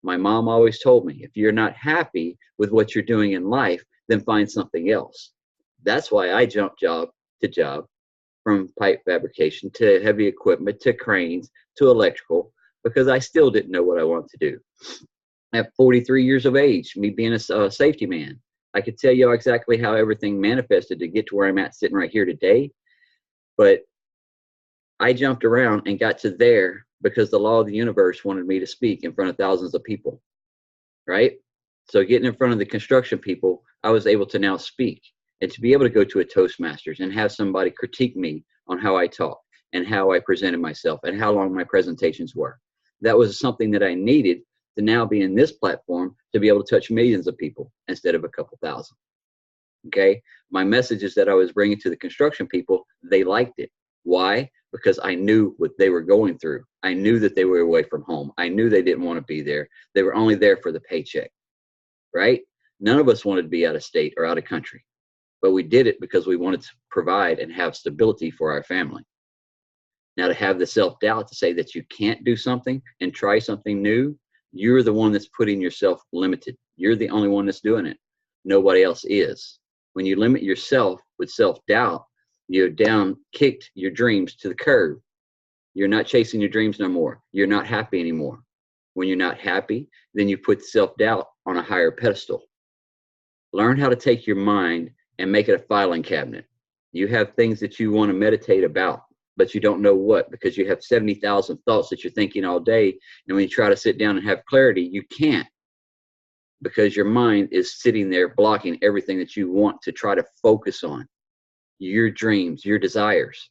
My mom always told me, if you're not happy with what you're doing in life, then find something else. That's why I jumped job to job, from pipe fabrication to heavy equipment to cranes to electrical, because I still didn't know what I wanted to do. At 43 years of age, me being a safety man, I could tell you exactly how everything manifested to get to where I'm at sitting right here today. But I jumped around and got to there because the law of the universe wanted me to speak in front of thousands of people, right? So getting in front of the construction people, I was able to now speak, and to be able to go to a Toastmasters and have somebody critique me on how I talk and how I presented myself and how long my presentations were. That was something that I needed to now be in this platform to be able to touch millions of people instead of a couple thousand. Okay. My messages that I was bringing to the construction people, they liked it. Why? Because I knew what they were going through. I knew that they were away from home. I knew they didn't want to be there. They were only there for the paycheck, right? None of us wanted to be out of state or out of country, but we did it because we wanted to provide and have stability for our family. Now, to have the self-doubt to say that you can't do something and try something new, you're the one that's putting yourself limited. You're the only one that's doing it. Nobody else is. When you limit yourself with self-doubt, you've kicked your dreams to the curb. You're not chasing your dreams no more. You're not happy anymore. When you're not happy, then you put self-doubt on a higher pedestal. Learn how to take your mind and make it a filing cabinet. You have things that you want to meditate about, but you don't know what, because you have 70,000 thoughts that you're thinking all day. And when you try to sit down and have clarity, you can't, because your mind is sitting there blocking everything that you want to try to focus on. Your dreams, your desires,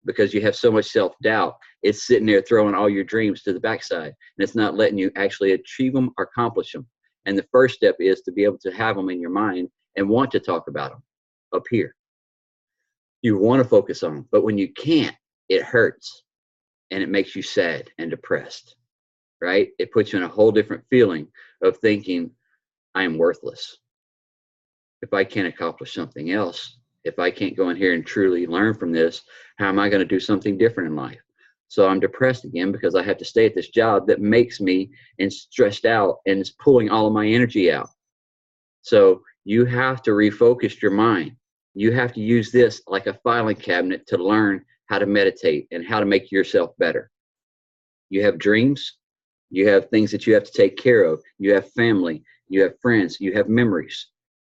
because you have so much self-doubt, it's sitting there throwing all your dreams to the backside, and it's not letting you actually achieve them or accomplish them. And the first step is to be able to have them in your mind and want to talk about them up here. You want to focus on them, but when you can't, it hurts and it makes you sad and depressed, right? It puts you in a whole different feeling of thinking, I am worthless. If I can't accomplish something else, if I can't go in here and truly learn from this, how am I going to do something different in life? So I'm depressed again because I have to stay at this job that makes me and stressed out and is pulling all of my energy out. So you have to refocus your mind. You have to use this like a filing cabinet to learn how to meditate and how to make yourself better. You have dreams. You have things that you have to take care of. You have family. You have friends. You have memories.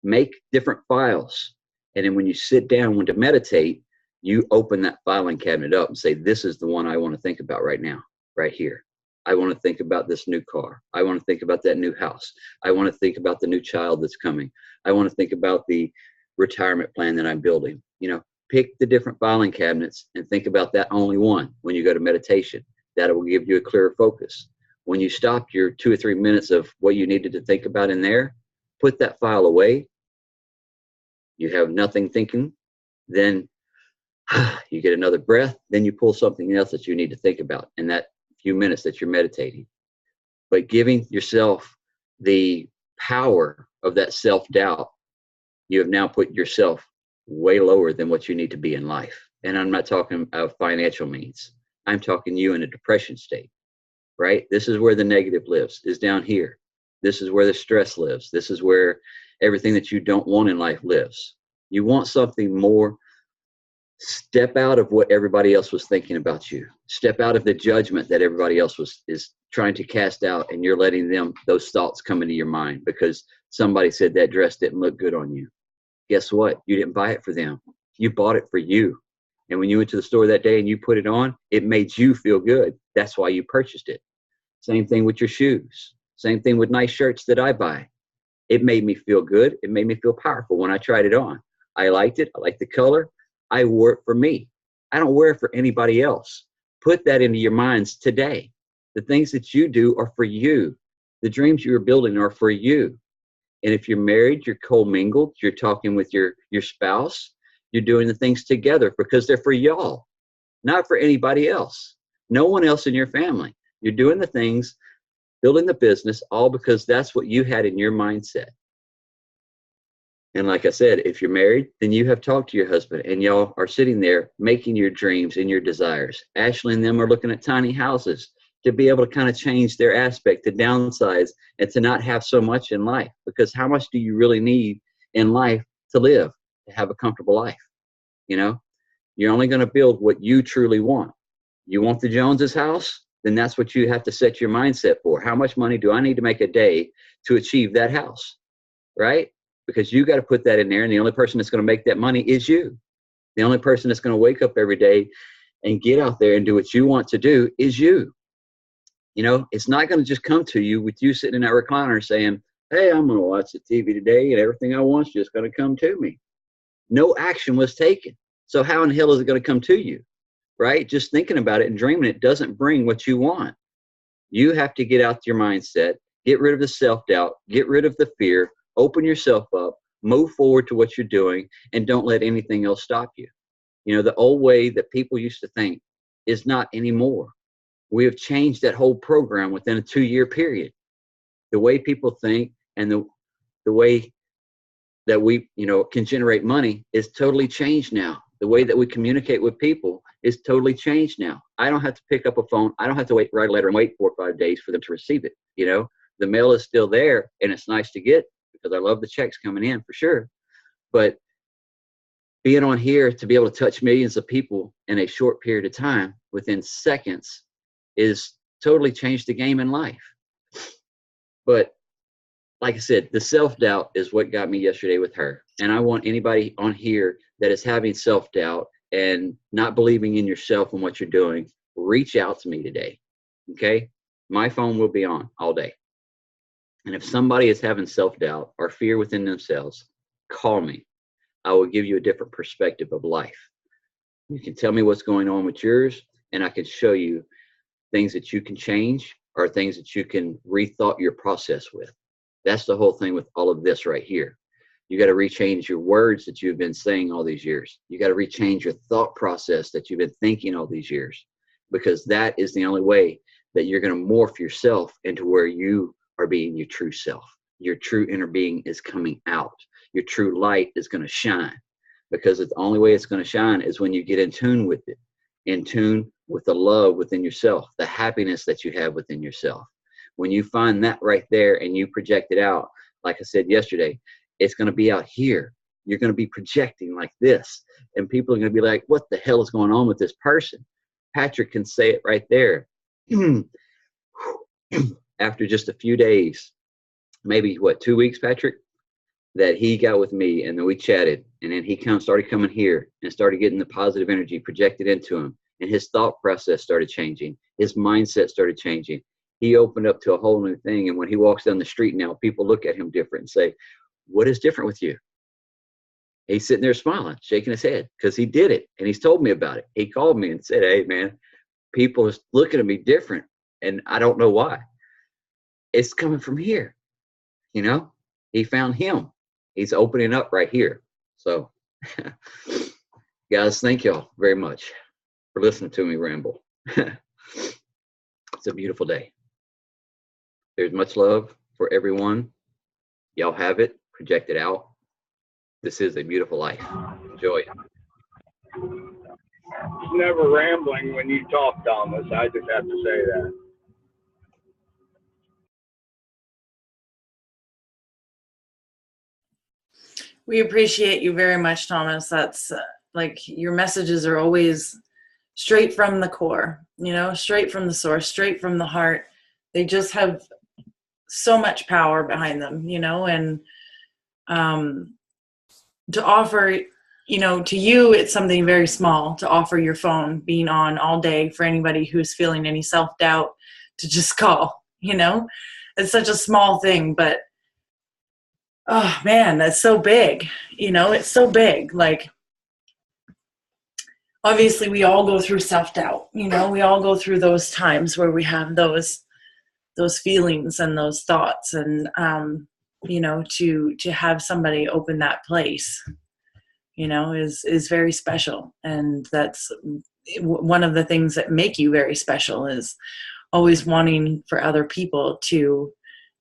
Make different files. And then when you sit down to meditate, you open that filing cabinet up and say, this is the one I want to think about right now, right here. I want to think about this new car. I want to think about that new house. I want to think about the new child that's coming. I want to think about the retirement plan that I'm building. You know, pick the different filing cabinets and think about that only one when you go to meditation. That will give you a clearer focus. When you stop your 2 or 3 minutes of what you needed to think about in there, put that file away. You have nothing thinking. Then you get another breath. Then you pull something else that you need to think about in that few minutes that you're meditating. But giving yourself the power of that self-doubt, you have now put yourself way lower than what you need to be in life. And I'm not talking of financial means. I'm talking you in a depression state, right? This is where the negative lives, is down here. This is where the stress lives. This is where everything that you don't want in life lives. You want something more. Step out of what everybody else was thinking about you. Step out of the judgment that everybody else is trying to cast out, and you're letting those thoughts come into your mind because somebody said that dress didn't look good on you. Guess what? You didn't buy it for them. You bought it for you. And when you went to the store that day and you put it on, it made you feel good. That's why you purchased it. Same thing with your shoes. Same thing with nice shirts that I buy. It made me feel good. It made me feel powerful when I tried it on. I liked it. I liked the color. I wore it for me. I don't wear it for anybody else. Put that into your minds today. The things that you do are for you. The dreams you are building are for you. And if you're married, you're co-mingled, you're talking with your spouse, you're doing the things together because they're for y'all, not for anybody else. No one else in your family. You're doing the things, building the business, all because that's what you had in your mindset. And like I said, if you're married, then you have talked to your husband and y'all are sitting there making your dreams and your desires. Ashley and them are looking at tiny houses. to be able to kind of change their aspect, to downsize, and to not have so much in life. Because how much do you really need in life to live, to have a comfortable life? You know, you're only going to build what you truly want. You want the Joneses house? Then that's what you have to set your mindset for. How much money do I need to make a day to achieve that house? Right? Because you got to put that in there. And the only person that's going to make that money is you. The only person that's going to wake up every day and get out there and do what you want to do is you. You know, it's not going to just come to you with you sitting in that recliner saying, hey, I'm going to watch the TV today and everything I want is just going to come to me. No action was taken. So how in the hell is it going to come to you? Right? Just thinking about it and dreaming it doesn't bring what you want. You have to get out your mindset, get rid of the self-doubt, get rid of the fear, open yourself up, move forward to what you're doing, and don't let anything else stop you. You know, the old way that people used to think is not anymore. We have changed that whole program within a 2-year period. The way people think and the way that we, you know, can generate money is totally changed now. The way that we communicate with people is totally changed now. I don't have to pick up a phone. I don't have to write a letter and wait 4 or 5 days for them to receive it. You know, the mail is still there and it's nice to get because I love the checks coming in for sure. But being on here to be able to touch millions of people in a short period of time within seconds is totally changed the game in life. But like I said, the self-doubt is what got me yesterday with her. And I want anybody on here that is having self-doubt and not believing in yourself and what you're doing, reach out to me today. Okay? My phone will be on all day. And if somebody is having self-doubt or fear within themselves, call me. I will give you a different perspective of life. You can tell me what's going on with yours, and I can show you things that you can change or things that you can rethought your process with. That's the whole thing with all of this right here. You got to rechange your words that you've been saying all these years. You got to rechange your thought process that you've been thinking all these years, because that is the only way that you're going to morph yourself into where you are being your true self. Your true inner being is coming out. Your true light is going to shine, because the only way it's going to shine is when you get in tune with it, in tune with the love within yourself, the happiness that you have within yourself. When you find that right there and you project it out, like I said yesterday, it's going to be out here. You're going to be projecting like this. And people are going to be like, what the hell is going on with this person? Patrick can say it right there. After just a few days, maybe 2 weeks, Patrick, that he got with me and then we chatted. And then he started coming here and started getting the positive energy projected into him. And his thought process started changing. His mindset started changing. He opened up to a whole new thing. And when he walks down the street now, people look at him different and say, what is different with you? He's sitting there smiling, shaking his head because he did it. And he's told me about it. He called me and said, hey, man, people are looking at me different. And I don't know why. It's coming from here. You know, he found him. He's opening up right here. So, guys, thank y'all very much for listening to me ramble. It's a beautiful day. There's much love for everyone. Y'all have it. Project it out. This is a beautiful life. Enjoy. It's never rambling when you talk, Thomas. I just have to say that. We appreciate you very much, Thomas. That's like your messages are always straight from the core, you know, straight from the source, straight from the heart. They just have so much power behind them, you know, and to offer, you know, to you, it's something very small to offer your phone being on all day for anybody who's feeling any self-doubt to just call, you know. It's such a small thing, but oh man, that's so big, you know, it's so big. Like, obviously we all go through self-doubt, you know, we all go through those times where we have those feelings and those thoughts, and you know, to have somebody open that place, you know, is very special. And that's one of the things that make you very special, is always wanting for other people to,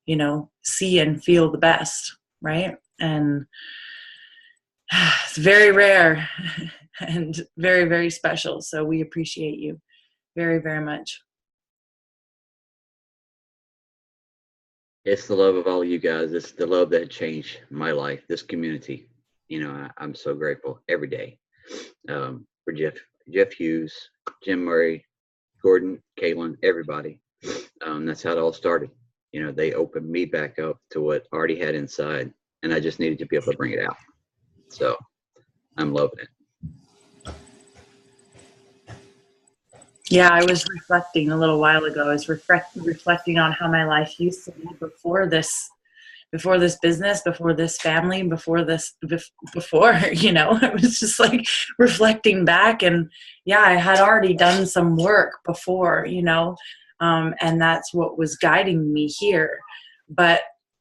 you know, see and feel the best, right? And it's very rare and very, very special. So we appreciate you very, very much. It's the love of all you guys. It's the love that changed my life, this community. I'm so grateful every day for Jeff Hughes, Jim Murray, Gordon, Caitlin, everybody. That's how it all started. They opened me back up to what I already had inside, and I just needed to be able to bring it out. So I'm loving it. Yeah, I was reflecting a little while ago. I was reflecting on how my life used to be before this business, before this family, before it was just like reflecting back. And yeah, I had already done some work before, and that's what was guiding me here. But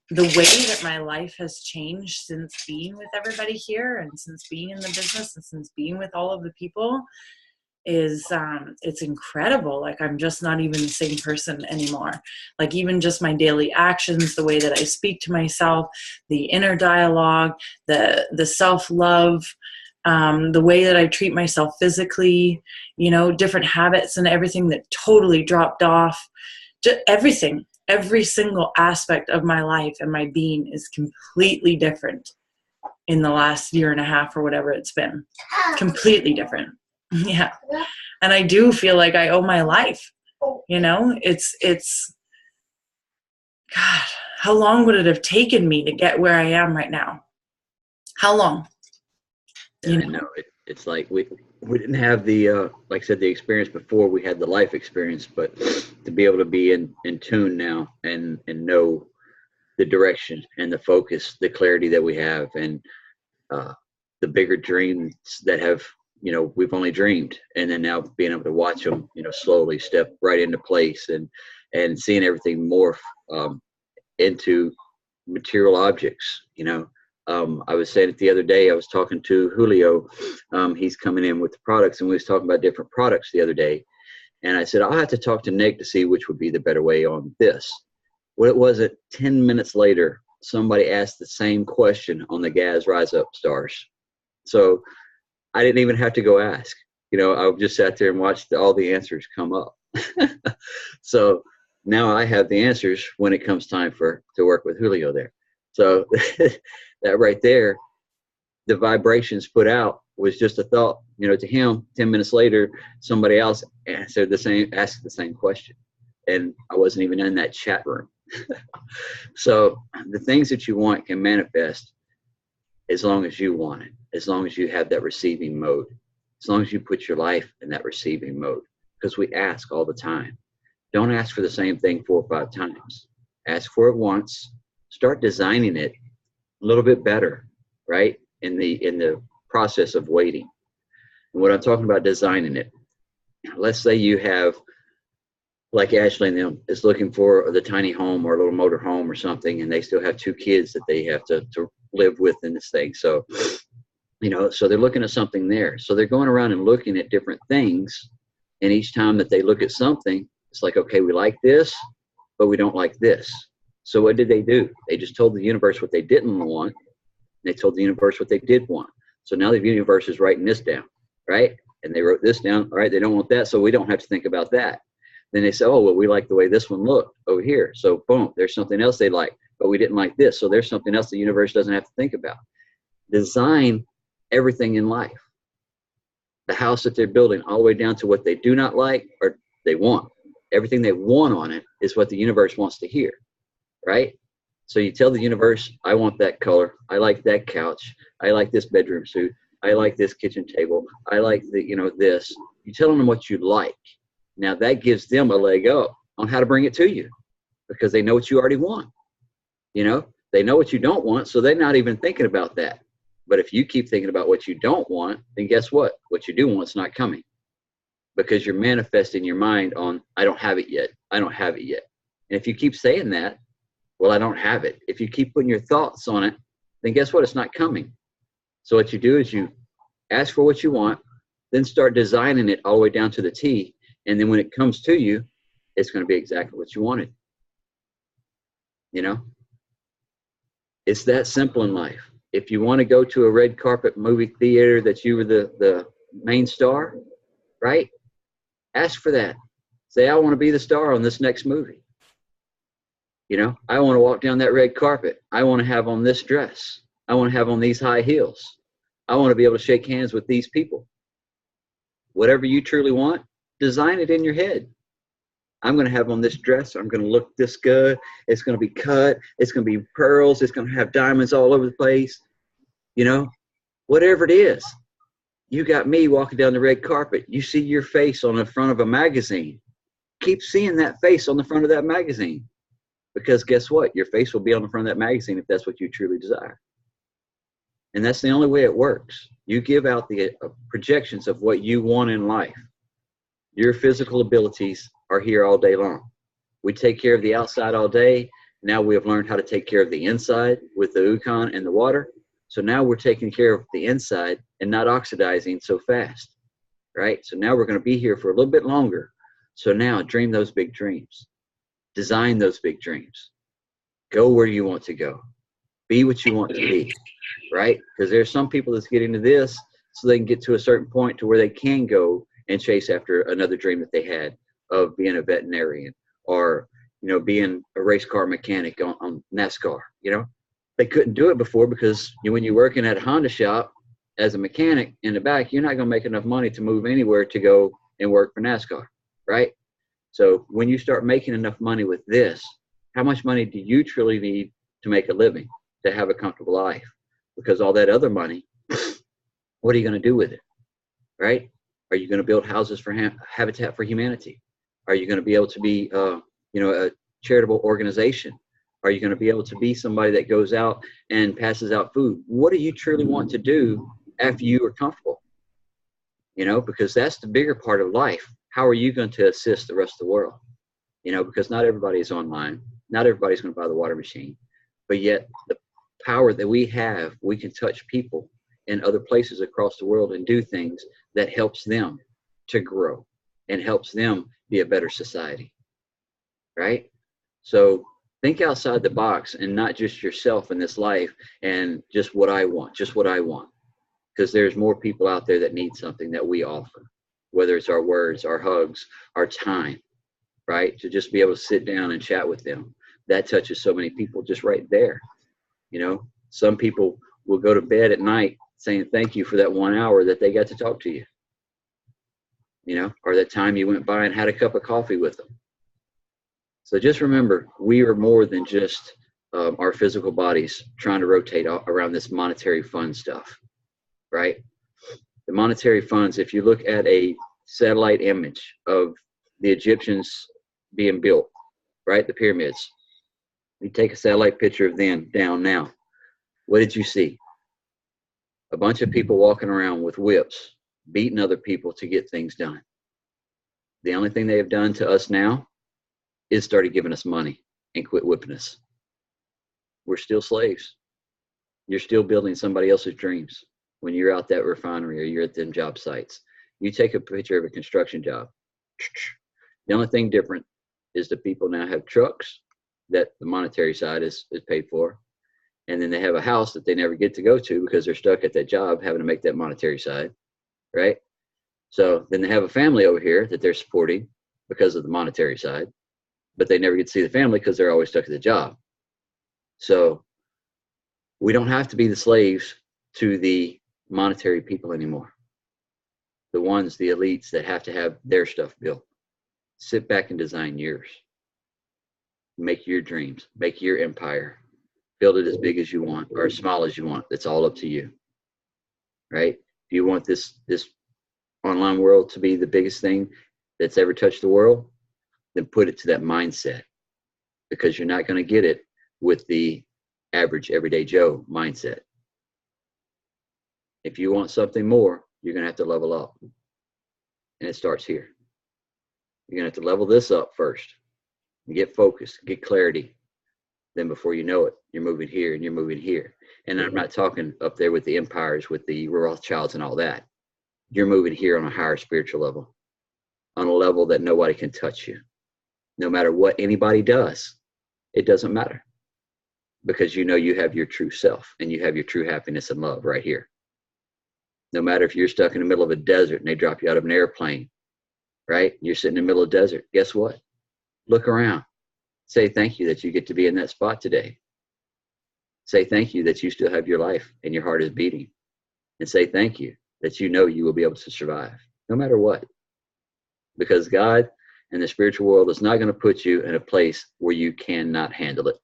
the way that my life has changed since being with everybody here, and since being in the business, and since being with all of the people, is it's incredible. Like, I'm just not even the same person anymore. Like, even just my daily actions, the way that I speak to myself, the inner dialogue, the self-love, the way that I treat myself physically, different habits and everything that totally dropped off. Just everything, every single aspect of my life and my being is completely different in the last year and a half or whatever it's been. Completely different. Yeah. And I do feel like I owe my life. It's God, how long would it have taken me to get where I am right now? How long? It's like we didn't have the like I said, the experience before. We had the life experience, but to be able to be in tune now and know the direction and the focus, the clarity that we have, and the bigger dreams that have we've only dreamed, and then now being able to watch them slowly step right into place, and seeing everything morph into material objects. I was saying it the other day. I was talking to Julio. He's coming in with the products, and we was talking about different products the other day, and I said I'll have to talk to Nick to see which would be the better way on this. What it was, 10 minutes later, somebody asked the same question on the Gaz Rise Up Stars. So I didn't even have to go ask. I just sat there and watched all the answers come up. So now I have the answers when it comes time to work with Julio there. So that right there, the vibrations put out was just a thought. To him, 10 minutes later, somebody else asked the same question, and I wasn't even in that chat room. So the things that you want can manifest as long as you want it, as long as you have that receiving mode, as long as you put your life in that receiving mode. Because we ask all the time. Don't ask for the same thing 4 or 5 times. Ask for it once. Start designing it a little bit better, right? In the process of waiting. And what I'm talking about designing it, let's say you have, like Ashley and them is looking for the tiny home or a little motor home or something, and they still have 2 kids that they have to live with in this thing. So, so they're looking at something there. So they're going around and looking at different things. And each time that they look at something, it's like, okay, we like this, but we don't like this. So what did they do? They just told the universe what they didn't want. They told the universe what they did want. So now the universe is writing this down, right? And they wrote this down. All right, they don't want that, so we don't have to think about that. Then they say, oh, well, we like the way this one looked over here. So boom, there's something else they like, but we didn't like this. So there's something else the universe doesn't have to think about. Design everything in life. The house that they're building, all the way down to what they do not like or they want. Everything they want on it is what the universe wants to hear, right? So you tell the universe, I want that color. I like that couch. I like this bedroom suite. I like this kitchen table. I like this. You tell them what you like. Now that gives them a leg up on how to bring it to you, because they know what you already want. They know what you don't want, so they're not even thinking about that. But if you keep thinking about what you don't want, then guess what? What you do want's not coming, because you're manifesting your mind on, I don't have it yet. I don't have it yet. And if you keep saying that, well, I don't have it. If you keep putting your thoughts on it, then guess what? It's not coming. So what you do is you ask for what you want, then start designing it all the way down to the T. And then when it comes to you, it's going to be exactly what you wanted. It's that simple in life. If you want to go to a red carpet movie theater that you were the main star, right? Ask for that. Say, I want to be the star on this next movie. You know, I want to walk down that red carpet. I want to have on this dress. I want to have on these high heels. I want to be able to shake hands with these people. Whatever you truly want, design it in your head. I'm going to have on this dress. I'm going to look this good. It's going to be cut. It's going to be pearls. It's going to have diamonds all over the place. You know, whatever it is. You got me walking down the red carpet. You see your face on the front of a magazine. Keep seeing that face on the front of that magazine. Because guess what? Your face will be on the front of that magazine if that's what you truly desire. And that's the only way it works. You give out the projections of what you want in life. Your physical abilities are here all day long. We take care of the outside all day. Now we have learned how to take care of the inside with the Ukon and the water. So now we're taking care of the inside and not oxidizing so fast, right? So now we're going to be here for a little bit longer. So now dream those big dreams. Design those big dreams. Go where you want to go. Be what you want to be, right? Because there's some people that's getting to this so they can get to a certain point to where they can go and chase after another dream that they had of being a veterinarian or, you know, being a race car mechanic on NASCAR, you know? They couldn't do it before because when you're working at a Honda shop as a mechanic in the back, you're not going to make enough money to move anywhere to go and work for NASCAR, right? So when you start making enough money with this, how much money do you truly need to make a living, to have a comfortable life? Because all that other money, what are you going to do with it, right? Are you going to build houses for Habitat for Humanity? Are you going to be able to be, you know, a charitable organization? Are you going to be able to be somebody that goes out and passes out food? What do you truly want to do after you are comfortable? You know, because that's the bigger part of life. How are you going to assist the rest of the world? You know, because not everybody is online. Not everybody's going to buy the water machine. But yet the power that we have, we can touch people in other places across the world and do things that helps them to grow and helps them be a better society, right? So think outside the box and not just yourself in this life and just what I want, because there's more people out there that need something that we offer, whether it's our words, our hugs, our time, right? To just be able to sit down and chat with them. That touches so many people just right there. You know, some people will go to bed at night saying thank you for that 1 hour that they got to talk to you, you know, or that time you went by and had a cup of coffee with them. So just remember, we are more than just our physical bodies trying to rotate around this monetary fund stuff, right? The monetary funds, if you look at a satellite image of the Egyptians being built, right, the pyramids, you take a satellite picture of them down now, what did you see? A bunch of people walking around with whips, beating other people to get things done. The only thing they have done to us now is started giving us money and quit whipping us. We're still slaves. You're still building somebody else's dreams when you're out that refinery or you're at them job sites. You take a picture of a construction job. The only thing different is the people now have trucks that the monetary side is paid for. And then they have a house that they never get to go to because they're stuck at that job having to make that monetary side, right? So then they have a family over here that they're supporting because of the monetary side, but they never get to see the family because they're always stuck at the job. So we don't have to be the slaves to the monetary people anymore. The ones, the elites that have to have their stuff built. Sit back and design yours. Make your dreams, make your empire. Build it as big as you want or as small as you want. It's all up to you, right? Do you want this online world to be the biggest thing that's ever touched the world? Then put it to that mindset, because you're not going to get it with the average everyday Joe mindset. If you want something more, you're going to have to level up. And it starts here. You're going to have to level this up first. Get focused, get clarity. Then before you know it, you're moving here and you're moving here. And I'm not talking up there with the empires, with the Rothschilds and all that. You're moving here on a higher spiritual level, on a level that nobody can touch you. No matter what anybody does, it doesn't matter, because you know you have your true self and you have your true happiness and love right here. No matter if you're stuck in the middle of a desert and they drop you out of an airplane, right? You're sitting in the middle of the desert. Guess what? Look around. Say thank you that you get to be in that spot today. Say thank you that you still have your life and your heart is beating. And say thank you that you know you will be able to survive no matter what. Because God and the spiritual world is not going to put you in a place where you cannot handle it.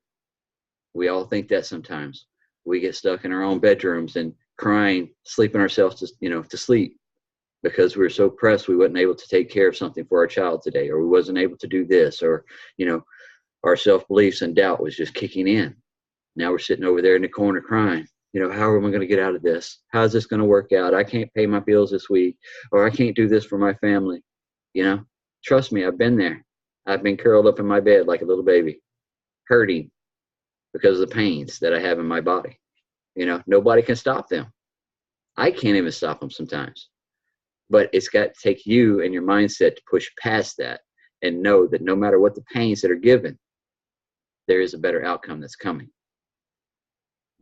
We all think that sometimes. We get stuck in our own bedrooms and crying, sleeping ourselves to sleep because we were so pressed we wasn't able to take care of something for our child today, or we wasn't able to do this, or our self-beliefs and doubt was just kicking in. Now we're sitting over there in the corner crying. How am I going to get out of this? How's this going to work out? I can't pay my bills this week, or I can't do this for my family. Trust me, I've been there. I've been curled up in my bed like a little baby, hurting because of the pains that I have in my body. Nobody can stop them. I can't even stop them sometimes. But it's got to take you and your mindset to push past that and know that no matter what the pains that are given, there is a better outcome that's coming.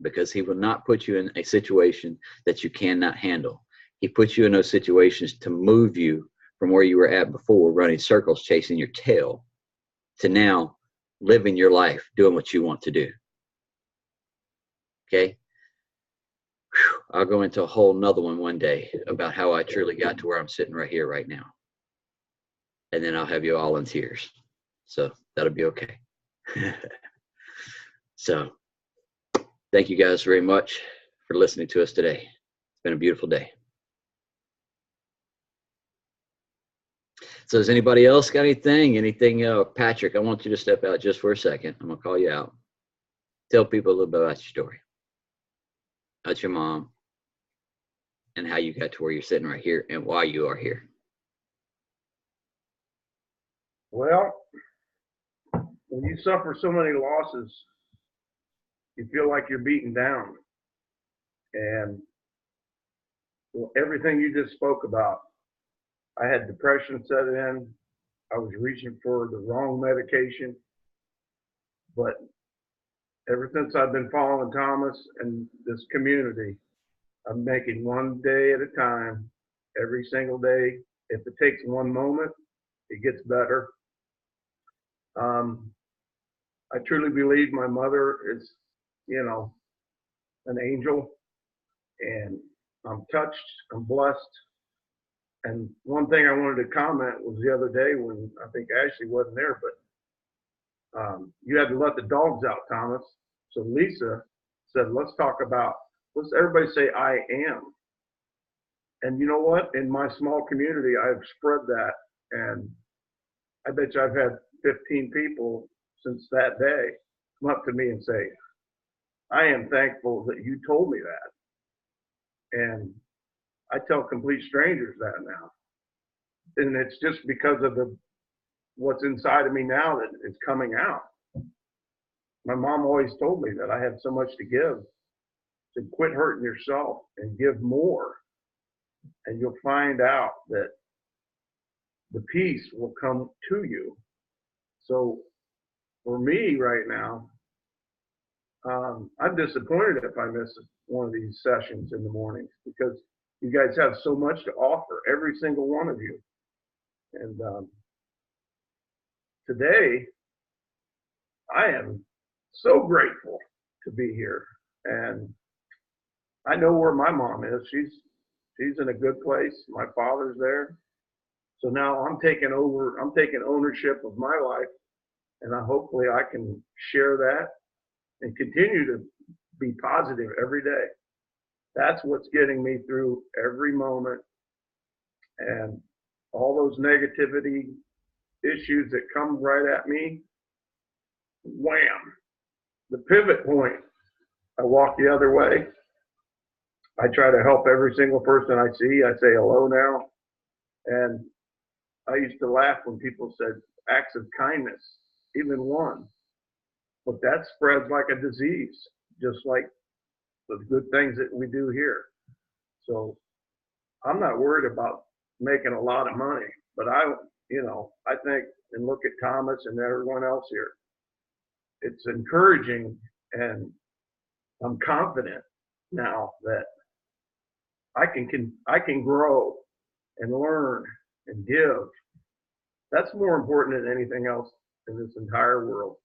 Because he will not put you in a situation that you cannot handle. He puts you in those situations to move you from where you were at before, running circles, chasing your tail, to now living your life, doing what you want to do. Okay? I'll go into a whole nother one day about how I truly got to where I'm sitting right here, right now. And then I'll have you all in tears. So that'll be okay. So thank you guys very much for listening to us today. It's been a beautiful day. So does anybody else got anything? Patrick, I want you to step out just for a second. I'm going to call you out. Tell people a little bit about your story. About your mom. And how you got to where you're sitting right here and why you are here. Well, when you suffer so many losses, you feel like you're beaten down. And everything you just spoke about, I had depression set in. I was reaching for the wrong medication. But ever since I've been following Thomas and this community, I'm making one day at a time, every single day. If it takes one moment, it gets better. I truly believe my mother is, an angel, and I'm touched, I'm blessed. And one thing I wanted to comment was the other day when I think Ashley wasn't there, but you had to let the dogs out, Thomas. So Lisa said, let's everybody say I am. And you know what? In my small community, I've spread that. And I bet you I've had 15 people since that day come up to me and say, I am thankful that you told me that. And I tell complete strangers that now. And it's just because of what's inside of me now that it's coming out. My mom always told me that I had so much to give, to quit hurting yourself and give more. And you'll find out that the peace will come to you. So for me right now, I'm disappointed if I miss one of these sessions in the mornings, because you guys have so much to offer, every single one of you. And today, I am so grateful to be here. And I know where my mom is. She's in a good place. My father's there. So now I'm taking ownership of my life, and hopefully I can share that and continue to be positive every day. That's what's getting me through every moment. And all those negativity issues that come right at me, wham, the pivot point, I walk the other way. I try to help every single person I see. I say hello now. And I used to laugh when people said acts of kindness, even one. But that spreads like a disease, just like the good things that we do here. So I'm not worried about making a lot of money, but I think and look at Thomas and everyone else here. It's encouraging, and I'm confident now that I can grow and learn and give. That's more important than anything else in this entire world.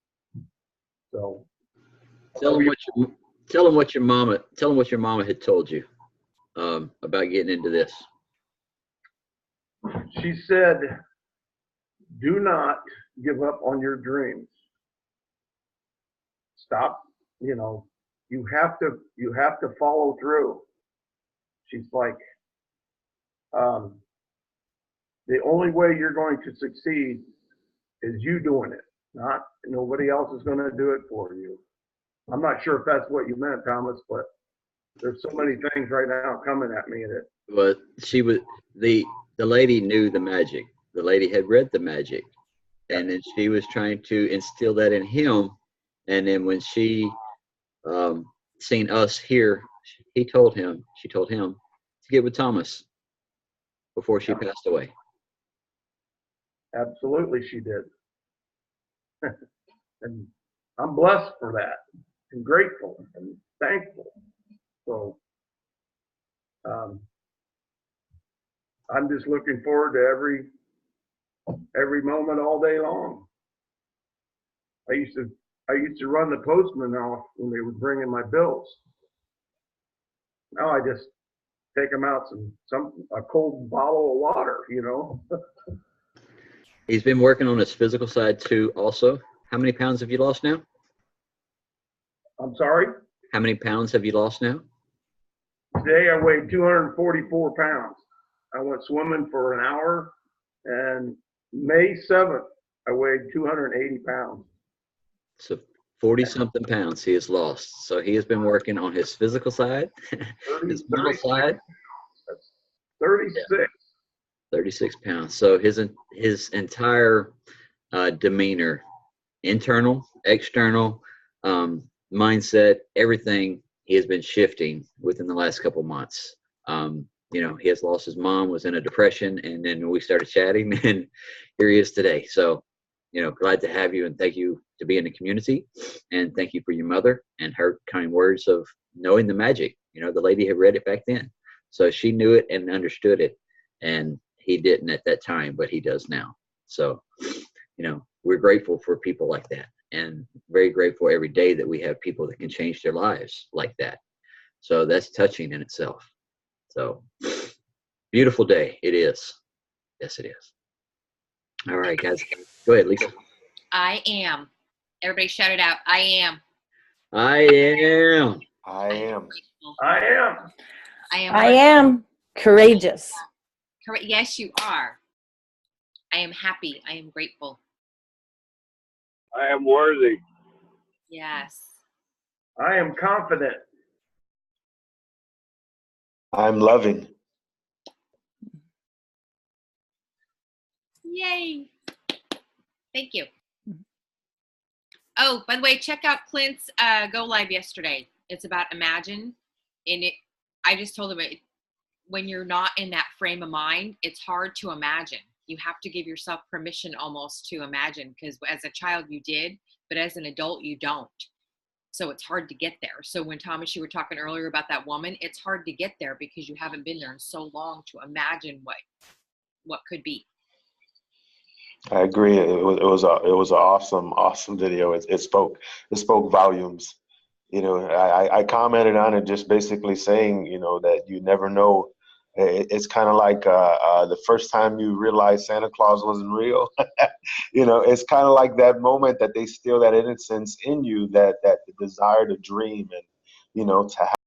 So Tell them what your mama had told you about getting into this. she said, do not give up on your dreams. Stop, you have to follow through. She's like, the only way you're going to succeed is you doing it, not nobody else is going to do it for you. I'm not sure if that's what you meant, Thomas, but there's so many things right now coming at me that. But she was the lady knew the magic. The lady had read the magic, and then she was trying to instill that in him. And then when she seen us here, she told him to get with Thomas before she passed away. Absolutely, she did. And I'm blessed for that and grateful and thankful. So I'm just looking forward to every moment all day long. I used to run the postman off when they were bringing my bills. Now I just take them out a cold bottle of water, He's been working on his physical side too also. How many pounds have you lost now? I'm sorry? How many pounds have you lost now? Today I weighed 244 pounds. I went swimming for an hour, and May 7th, I weighed 280 pounds. So 40 something pounds he has lost. So he has been working on his physical side, his mental side. That's 36. Yeah. 36 pounds. So his entire demeanor, internal, external, mindset, everything he has been shifting within the last couple months. He has lost his mom, was in a depression, and then we started chatting, and here he is today. So, glad to have you, and thank you to be in the community, and thank you for your mother and her kind words of knowing the magic. The lady had read it back then, so she knew it and understood it, and he didn't at that time, but he does now. So, we're grateful for people like that, and very grateful every day that we have people that can change their lives like that. So that's touching in itself. So beautiful day. It is. Yes, it is. All right, guys. Go ahead, Lisa. I am. Everybody shout it out. I am. I am. I am. I am. I am courageous. Correct. Yes, you are. I am happy. I am grateful. I am worthy. Yes. I am confident. I'm loving. Yay. Thank you. Oh, by the way, check out Clint's Go Live yesterday. It's about Imagine. I just told him when you're not in that frame of mind, it's hard to imagine. You have to give yourself permission almost to imagine, because as a child you did, but as an adult you don't. So it's hard to get there. So when Thomas, you were talking earlier about that woman, it's hard to get there because you haven't been there in so long to imagine what could be. I agree. It was an awesome video. It spoke volumes. I commented on it, just basically saying, that you never know. It's kind of like the first time you realize Santa Claus wasn't real. It's kind of like that moment that they steal that innocence in you, that the desire to dream and, to have